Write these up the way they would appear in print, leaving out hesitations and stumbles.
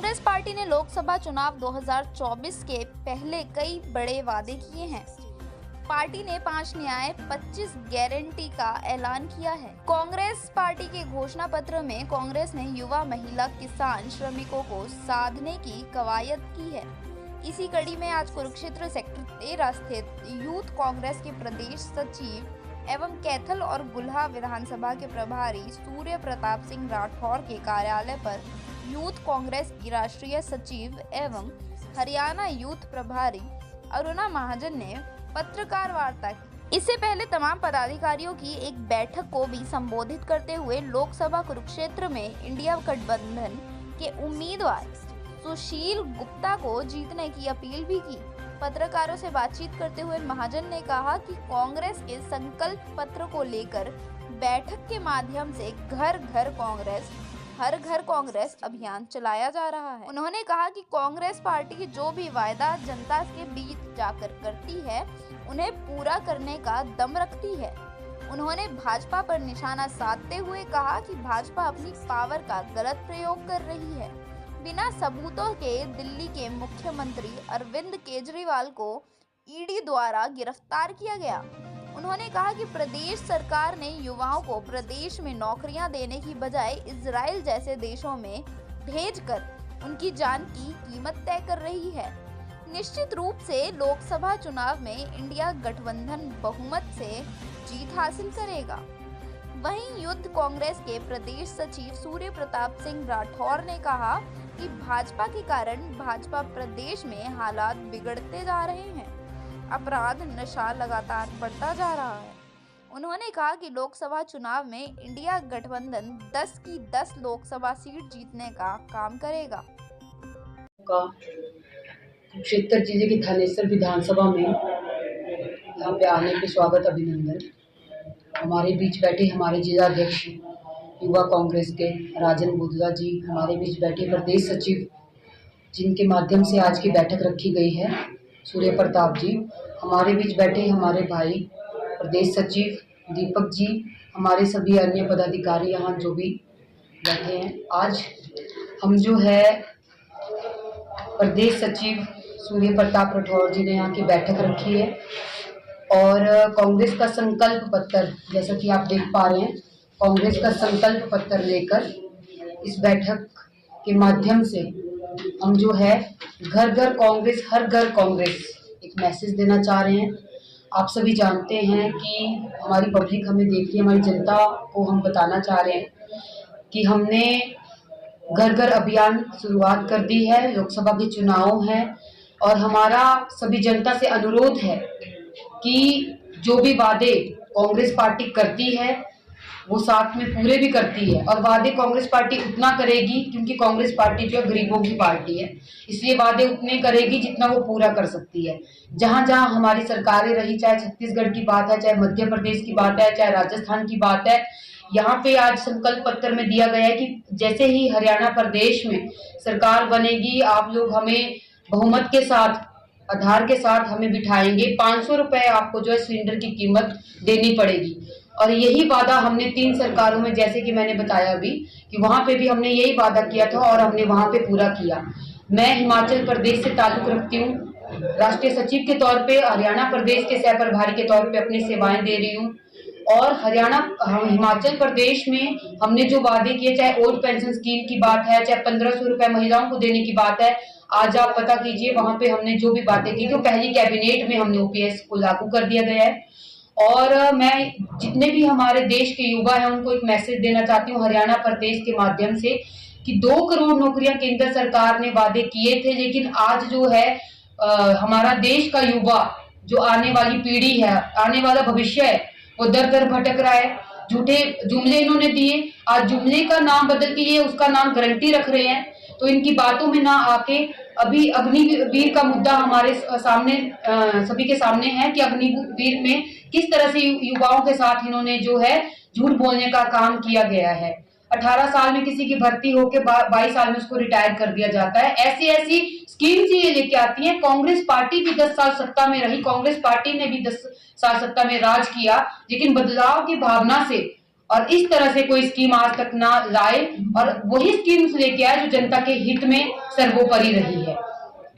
Congress party ने लोकसभा चुनाव 2024 के पहले कई बड़े वादे किए हैं। पार्टी ने 5 न्याय 25 गारंटी का ऐलान किया है। कांग्रेस पार्टी के घोषणा पत्र में कांग्रेस ने युवा, महिला, किसान, श्रमिकों को साधने की कवायद की है। इसी कड़ी में आज कुरुक्षेत्र सेक्टर 13 स्थित यूथ कांग्रेस के प्रदेश सचिव एवं कैथल और गुल्हा विधानसभा के प्रभारी सूर्य प्रताप सिंह राठौर के कार्यालय पर यूथ कांग्रेस की राष्ट्रीय सचिव एवं हरियाणा यूथ प्रभारी अरुणा महाजन ने पत्रकार वार्ता की। इससे पहले तमाम पदाधिकारियों की एक बैठक को भी संबोधित करते हुए लोकसभा कुरुक्षेत्र में इंडिया गठबंधन के उम्मीदवार सुशील गुप्ता को जीतने की अपील भी की। पत्रकारों से बातचीत करते हुए महाजन ने कहा कि कांग्रेस के संकल्प पत्र को लेकर बैठक के माध्यम से घर घर कांग्रेस, हर घर कांग्रेस अभियान चलाया जा रहा है। उन्होंने कहा कि कांग्रेस पार्टी जो भी वायदा जनता के बीच जाकर करती है, उन्हें पूरा करने का दम रखती है। उन्होंने भाजपा पर निशाना साधते हुए कहा कि भाजपा अपनी पावर का गलत प्रयोग कर रही है। बिना सबूतों के दिल्ली के मुख्यमंत्री अरविंद केजरीवाल को ईडी द्वारा गिरफ्तार किया गया। उन्होंने कहा कि प्रदेश सरकार ने युवाओं को प्रदेश में नौकरियां देने की बजाय इजराइल जैसे देशों में भेजकर उनकी जान की कीमत तय कर रही है। निश्चित रूप से लोकसभा चुनाव में इंडिया गठबंधन बहुमत से जीत हासिल करेगा। वहीं युद्ध कांग्रेस के प्रदेश सचिव सूर्य प्रताप सिंह राठौर ने कहा कि भाजपा के कारण भाजपा प्रदेश में हालात बिगड़ते जा रहे हैं। अपराध, नशा लगातार बढ़ता जा रहा है। उन्होंने कहा कि लोकसभा चुनाव में इंडिया गठबंधन 10 की 10 लोकसभा सीट जीतने का काम करेगा। कुरुक्षेत्र जिले के थानेसर विधानसभा में यहाँ पे आने के स्वागत, अभिनंदन। हमारे बीच बैठे हमारे जिलाध्यक्ष युवा कांग्रेस के राजन बुदला जी, हमारे बीच बैठे प्रदेश सचिव जिनके माध्यम से आज की बैठक रखी गई है, सूर्य प्रताप जी, हमारे बीच बैठे हमारे भाई प्रदेश सचिव दीपक जी, हमारे सभी अन्य पदाधिकारी यहाँ जो भी बैठे हैं। आज हम जो है प्रदेश सचिव सूर्य प्रताप राठौर जी ने यहाँ की बैठक रखी है और कांग्रेस का संकल्प पत्र, जैसा कि आप देख पा रहे हैं, कांग्रेस का संकल्प पत्र लेकर इस बैठक के माध्यम से हम जो है घर घर कांग्रेस, हर घर कांग्रेस एक मैसेज देना चाह रहे हैं। आप सभी जानते हैं कि हमारी पब्लिक हमें देख रही है, हमारी जनता को हम बताना चाह रहे हैं कि हमने घर घर अभियान शुरुआत कर दी है। लोकसभा के चुनाव हैं और हमारा सभी जनता से अनुरोध है कि जो भी वादे कांग्रेस पार्टी करती है वो साथ में पूरे भी करती है। और वादे कांग्रेस पार्टी उतना करेगी क्योंकि कांग्रेस पार्टी जो गरीबों की पार्टी है, इसलिए वादे उतने करेगी जितना वो पूरा कर सकती है। जहां जहां हमारी सरकारें रही, चाहे छत्तीसगढ़ की बात है, चाहे मध्य प्रदेश की बात है, चाहे राजस्थान की बात है, यहाँ पे आज संकल्प पत्र में दिया गया है कि जैसे ही हरियाणा प्रदेश में सरकार बनेगी, आप लोग हमें बहुमत के साथ, आधार के साथ हमें बिठाएंगे। 500 रुपए आपको जो है सिलेंडर की कीमत देनी पड़ेगी। और यही वादा हमने 3 सरकारों में, जैसे कि मैंने बताया अभी, कि वहां पे भी हमने यही वादा किया था और हमने वहां पे पूरा किया। मैं हिमाचल प्रदेश से ताल्लुक रखती हूँ, राष्ट्रीय सचिव के तौर पे हरियाणा प्रदेश के सह प्रभारी के तौर पे अपनी सेवाएं दे रही हूँ। और हिमाचल प्रदेश में हमने जो वादे किए, चाहे ओल्ड पेंशन स्कीम की बात है, चाहे 1500 रुपए महिलाओं को देने की बात है, आज आप पता कीजिए वहां पे हमने जो भी बातें की, तो पहली कैबिनेट में हमने ओपीएस को लागू कर दिया गया है। और मैं जितने भी हमारे देश के युवा हैं उनको एक मैसेज देना चाहती हूँ हरियाणा प्रदेश के माध्यम से कि 2 करोड़ नौकरियां केंद्र सरकार ने वादे किए थे, लेकिन आज जो है हमारा देश का युवा, जो आने वाली पीढ़ी है, आने वाला भविष्य है, वो दर दर भटक रहा है। झूठे जुमले इन्होंने दिए, आज जुमले का नाम बदल के ये उसका नाम गारंटी रख रहे हैं। तो इनकी बातों में ना आके अभी अग्निवीर का मुद्दा हमारे सामने सभी के सामने है कि अग्निवीर में किस तरह से युवाओं के साथ इन्होंने जो है झूठ बोलने का काम किया गया है। 18 साल में किसी की भर्ती होकर 22 साल में उसको रिटायर कर दिया जाता है। ऐसी ऐसी स्कीम्स ये लेके आती है। कांग्रेस पार्टी भी 10 साल सत्ता में रही, कांग्रेस पार्टी ने भी 10 साल सत्ता में राज किया, लेकिन बदलाव की भावना से और इस तरह से कोई स्कीम आज तक ना लाए और वही स्कीम्स लेके आए जो जनता के हित में सर्वोपरि रही है।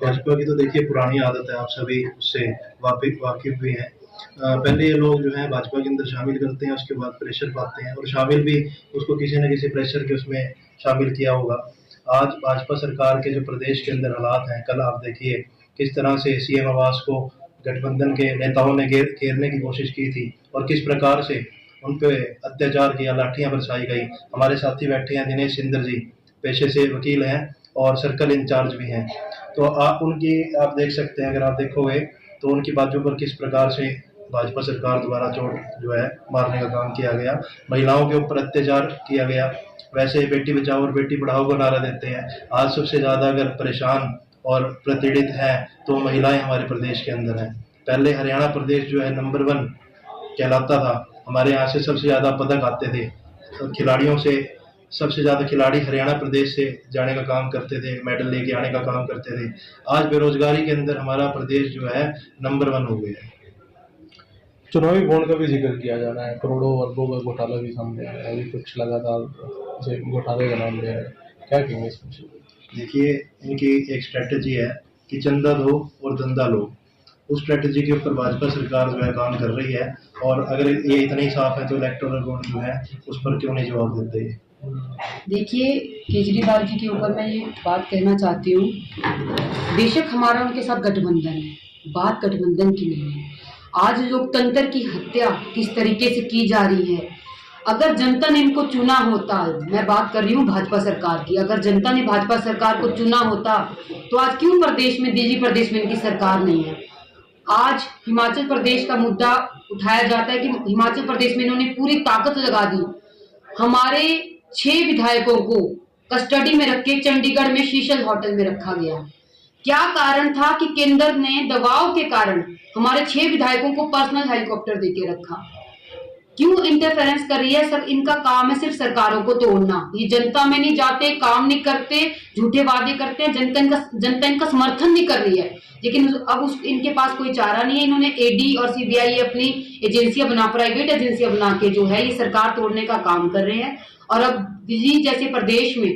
भाजपा की तो देखिए पुरानी आदत है, आप सभी उससे वाकिफ भी हैं। पहले ये लोग जो है भाजपा के अंदर शामिल करते हैं, उसके बाद प्रेशर पाते हैं और शामिल भी उसको किसी न किसी प्रेशर के उसमें शामिल किया होगा। आज भाजपा सरकार के जो प्रदेश के अंदर हालात हैं, कल आप देखिए किस तरह से सीएम आवास को गठबंधन के नेताओं ने घेरने की कोशिश की थी और किस प्रकार से उन पे अत्याचार किया, लाठियां बरसाई गई। हमारे साथी बैठे हैं दिनेश सिंधर जी, पेशे से वकील हैं और सर्कल इंचार्ज भी हैं। तो आप देख सकते हैं, अगर आप देखोगे तो उनकी बाजू पर किस प्रकार से भाजपा सरकार द्वारा चोट जो है मारने का काम किया गया, महिलाओं के ऊपर अत्याचार किया गया। वैसे बेटी बचाओ और बेटी पढ़ाओ का नारा देते हैं। आज सबसे ज़्यादा अगर परेशान और प्रतिपीड़ित हैं तो महिलाएं हमारे प्रदेश के अंदर हैं। पहले हरियाणा प्रदेश जो है नंबर 1 कहलाता था, हमारे यहाँ से सबसे ज़्यादा पदक आते थे, तो खिलाड़ियों से सबसे ज़्यादा खिलाड़ी हरियाणा प्रदेश से जाने का काम करते थे, मेडल लेके आने का काम करते थे। आज बेरोजगारी के अंदर हमारा प्रदेश जो है नंबर 1 हो गया है। चुनावी बॉन्ड का भी जिक्र किया जा रहा है, करोड़ों अरबों का घोटाला भी सामने आया है, अभी कुछ लगातार इसे घोटाले का नाम दे रहे हैं, क्या कहेंगे इसमें? देखिए, इनकी एक स्ट्रेटजी है कि चंदा दो और धंधा लो। उस स्ट्रेटजी के ऊपर भाजपा सरकार जो है काम कर रही है और अगर ये इतना ही साफ है तो इलेक्टोरल बॉन्ड जो है उस पर क्यों नहीं जवाब देते? देखिए, केजरीवाल जी के ऊपर मैं ये बात कहना चाहती हूँ, बेशक हमारा उनके साथ गठबंधन है, बात गठबंधन की नहीं है। आज लोकतंत्र की हत्या किस तरीके से की जा रही है। अगर जनता ने इनको चुना होता, मैं बात कर रही हूँ भाजपा सरकार की, अगर जनता ने भाजपा सरकार को चुना होता तो आज क्यों प्रदेश में, दिल्ली प्रदेश में इनकी सरकार नहीं है। आज हिमाचल प्रदेश का मुद्दा उठाया जाता है कि हिमाचल प्रदेश में इन्होंने पूरी ताकत लगा दी, हमारे 6 विधायकों को कस्टडी में रख के चंडीगढ़ में शीशल होटल में रखा गया। क्या कारण था कि केंद्र ने दबाव के कारण हमारे 6 विधायकों को पर्सनल हेलीकॉप्टर देके रखा। क्यों इंटरफेरेंस कर रही है सर? इनका काम है सिर्फ सरकारों को तोड़ना, ये जनता में नहीं जाते, काम नहीं करते, झूठे वादे करते हैं, जनता इनका समर्थन नहीं कर रही है। लेकिन अब इनके पास कोई चारा नहीं है। इन्होंने ईडी और सीबीआई अपनी एजेंसियां बना, प्राइवेट एजेंसियां बना के जो है ये सरकार तोड़ने का काम कर रहे हैं। और अब दिल्ली जैसे प्रदेश में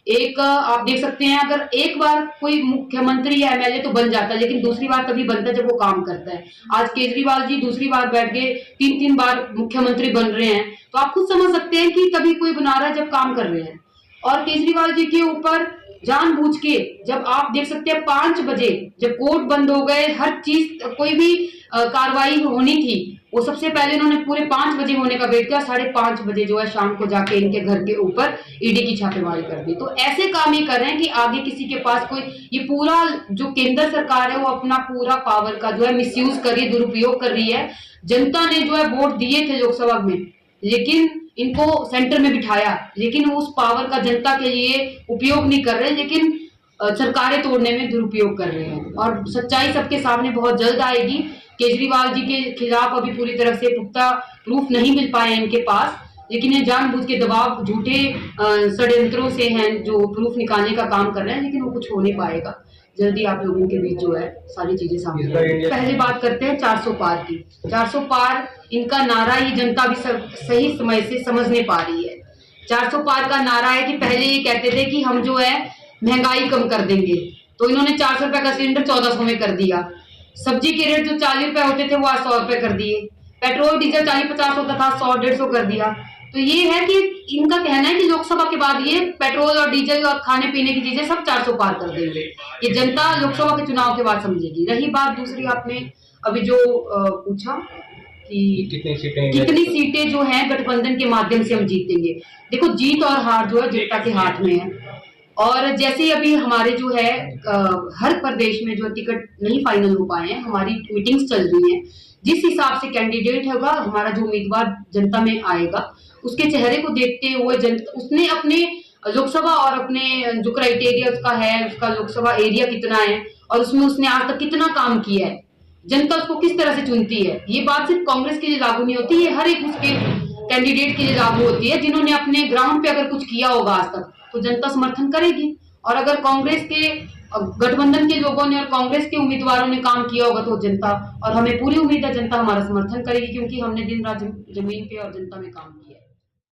एक आप देख सकते हैं, अगर एक बार कोई मुख्यमंत्री या एमएलए तो बन जाता है, लेकिन दूसरी बार तभी बनता है जब वो काम करता है। आज केजरीवाल जी दूसरी बार बैठ के 3-3 बार मुख्यमंत्री बन रहे हैं, तो आप खुद समझ सकते हैं कि तभी कोई बना रहा है जब काम कर रहे हैं। और केजरीवाल जी के ऊपर जानबूझ के, जब आप देख सकते हैं 5 बजे जब कोर्ट बंद हो गए, हर चीज कोई भी कार्रवाई होनी थी, वो सबसे पहले उन्होंने पूरे 5 बजे होने का वेट किया, 5:30 बजे जो है शाम को जाके इनके घर के ऊपर ईडी की छापेमारी कर दी। तो ऐसे काम ये कर रहे हैं कि आगे किसी के पास कोई, ये पूरा जो केंद्र सरकार है वो अपना पूरा पावर का जो है मिसयूज कर रही है, दुरुपयोग कर रही है। जनता ने जो है वोट दिए थे लोकसभा में, लेकिन इनको सेंटर में बिठाया, लेकिन उस पावर का जनता के लिए उपयोग नहीं कर रहे, लेकिन सरकारें तोड़ने में दुरुपयोग कर रहे हैं। और सच्चाई सबके सामने बहुत जल्द आएगी। केजरीवाल जी के खिलाफ अभी पूरी तरह से पुख्ता प्रूफ नहीं मिल पाए इनके पास, लेकिन ये जानबूझ के दबाव, झूठे षड्यंत्रों से हैं जो प्रूफ निकालने का काम कर रहे हैं, लेकिन वो कुछ हो नहीं पाएगा। जल्दी आप लोगों के बीच जो है सारी चीजें सामने आएंगी। पहले बात करते हैं 400 पार की। 400 पार इनका नारा ये जनता भी सही समय से समझ नहीं पा रही है। 400 पार का नारा है कि पहले ये कहते थे कि हम जो है महंगाई कम कर देंगे, तो इन्होंने 400 रुपए का सिलेंडर 1400 में कर दिया। सब्जी के रेट जो 40 रुपए होते थे वो आज 100 रुपए कर दिए। पेट्रोल डीजल 40-50 होता था, 100-150 कर दिया। तो ये है कि इनका कहना है कि लोकसभा के बाद ये पेट्रोल और डीजल और खाने पीने की चीजें सब 400 पार कर देंगे। ये जनता लोकसभा के चुनाव के बाद समझेगी। रही बात दूसरी, आपने अभी जो पूछा कि कितनी सीटें जो हैं गठबंधन के माध्यम से हम जीतेंगे। देखो, जीत और हार जो है जनता के हाथ में है। और जैसे ही अभी हमारे जो है हर प्रदेश में जो टिकट नहीं फाइनल हो पाए हैं, हमारी मीटिंग्स चल रही हैं, जिस हिसाब से कैंडिडेट होगा, हमारा जो उम्मीदवार जनता में आएगा, उसके चेहरे को देखते हुए उसने अपने लोकसभा और अपने जो क्राइटेरिया उसका है, उसका लोकसभा एरिया कितना है और उसमें उसने आज तक कितना काम किया है, जनता उसको किस तरह से चुनती है। ये बात सिर्फ कांग्रेस के लिए लागू नहीं होती, ये हर एक उसके कैंडिडेट के लिए लागू होती है। जिन्होंने अपने ग्राउंड पे अगर कुछ किया होगा आज तक, तो जनता समर्थन करेगी। और अगर कांग्रेस के गठबंधन के लोगों ने और कांग्रेस के उम्मीदवारों ने काम किया होगा, तो जनता, और हमें पूरी उम्मीद है जनता हमारा समर्थन करेगी, क्योंकि हमने दिन रात जमीन पे और जनता में काम किया है।